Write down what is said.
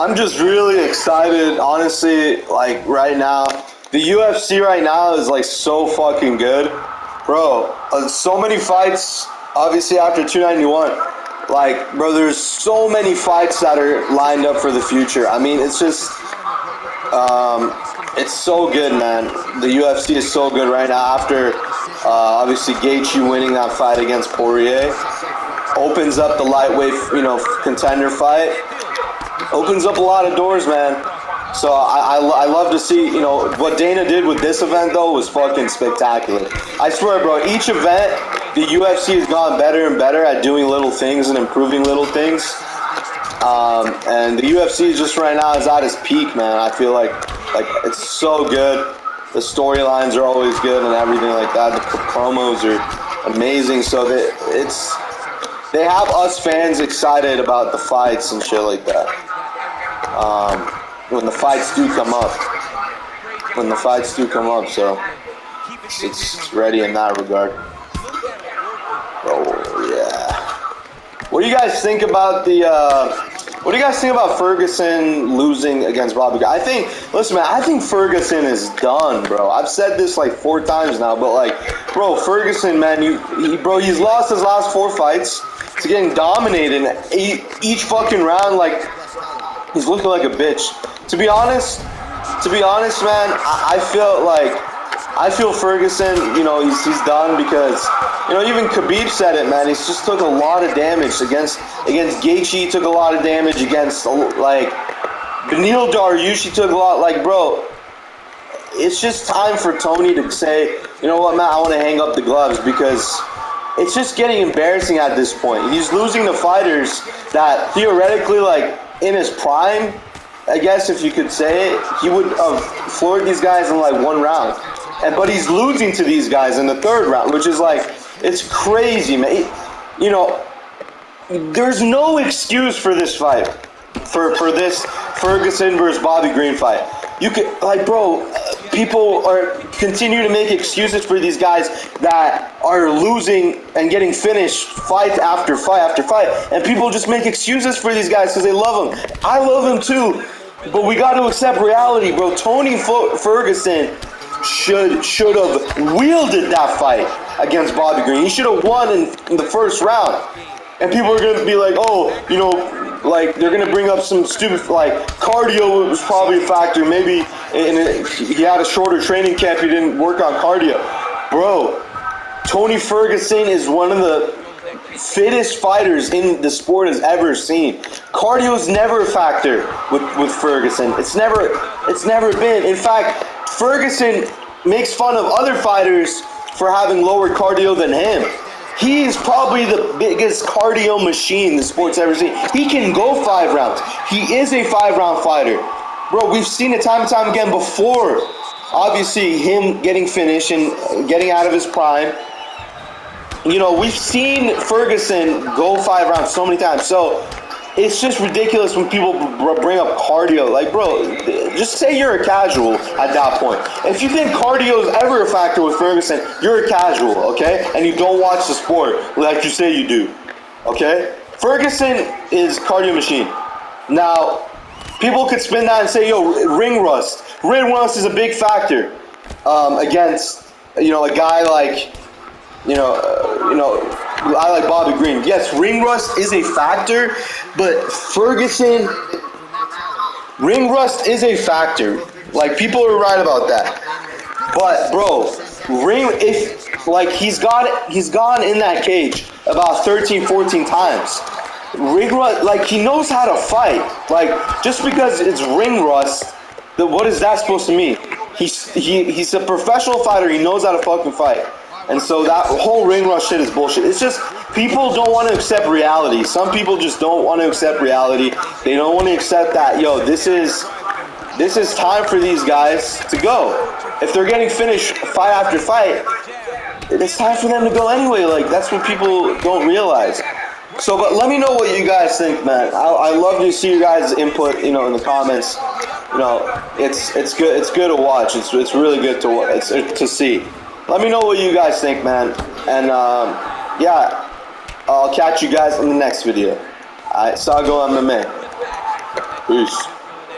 I'm just really excited, honestly. Like right now, the UFC right now is like so fucking good, bro. So many fights, obviously after 291. Like, bro, there's so many fights that are lined up for the future. I mean, it's just, it's so good, man. The UFC is so good right now. After obviously Gaethje winning that fight against Poirier, opens up the lightweight, contender fight. Opens up a lot of doors, man. So I love to see, what Dana did with this event, though, was fucking spectacular. I swear, bro, each event, the UFC has gotten better and better at doing little things and improving little things. And the UFC just right now is at its peak, man. I feel like it's so good. The storylines are always good and everything like that. The promos are amazing. So they have us fans excited about the fights and shit like that. When the fights do come up. So it's ready in that regard. Oh yeah. What do you guys think about Ferguson losing against Bobby? I think Ferguson is done, bro. I've said this like 4 times now, but like, bro, Ferguson, man, he's lost his last 4 fights. He's getting dominated each fucking round. Like, he's looking like a bitch. To be honest, man, I feel Ferguson, he's done because, even Khabib said it, man. He's just took a lot of damage against Gaethje. He took a lot of damage against, like, Beneil Dariush. He took a lot. Like, bro, it's just time for Tony to say, you know what, man, I want to hang up the gloves, because it's just getting embarrassing at this point. He's losing to fighters that theoretically, like, in his prime, I guess if you could say it, he would have floored these guys in like 1 round. But he's losing to these guys in the 3rd round, which is like, it's crazy, man. There's no excuse for this fight, for this Ferguson versus Bobby Green fight. You could, like, bro, people are continue to make excuses for these guys that are losing and getting finished fight after fight after fight, and people just make excuses for these guys because they love them. I love them too, but we got to accept reality, bro. Tony Ferguson should have wielded that fight against Bobby Green. He should have won in the 1st round. And people are going to be like, oh, like, they're going to bring up some stupid, like, cardio was probably a factor. Maybe he had a shorter training camp, he didn't work on cardio. Bro, Tony Ferguson is one of the fittest fighters in the sport has ever seen. Cardio is never a factor with Ferguson. It's never been. In fact, Ferguson makes fun of other fighters for having lower cardio than him. He is probably the biggest cardio machine the sport's ever seen. He can go 5 rounds. He is a 5-round fighter. Bro, we've seen it time and time again before. Obviously, him getting finished and getting out of his prime. We've seen Ferguson go 5 rounds so many times. So it's just ridiculous when people bring up cardio. Like, bro, just say you're a casual at that point. If you think cardio is ever a factor with Ferguson, you're a casual, okay? And you don't watch the sport like you say you do, okay? Ferguson is cardio machine. Now, people could spin that and say, yo, ring rust. Ring rust is a big factor against, a guy like, I like Bobby Green. Yes, ring rust is a factor, but Ferguson, ring rust is a factor. Like, people are right about that. But, bro, he's gone in that cage about 13, 14 times. Ring rust, like, he knows how to fight. Like, just because it's ring rust, what is that supposed to mean? He's a professional fighter. He knows how to fucking fight. And so that whole ring rust shit is bullshit. It's just people don't want to accept reality. Some people just don't want to accept reality. They don't want to accept that, this is time for these guys to go. If they're getting finished fight after fight, it's time for them to go anyway. Like, that's what people don't realize. So, but let me know what you guys think, man. I love to see you guys' input, in the comments. It's good. It's good to watch. It's really good to see. Let me know what you guys think, man. And, yeah, I'll catch you guys in the next video. Alright, Sago MMA. Peace.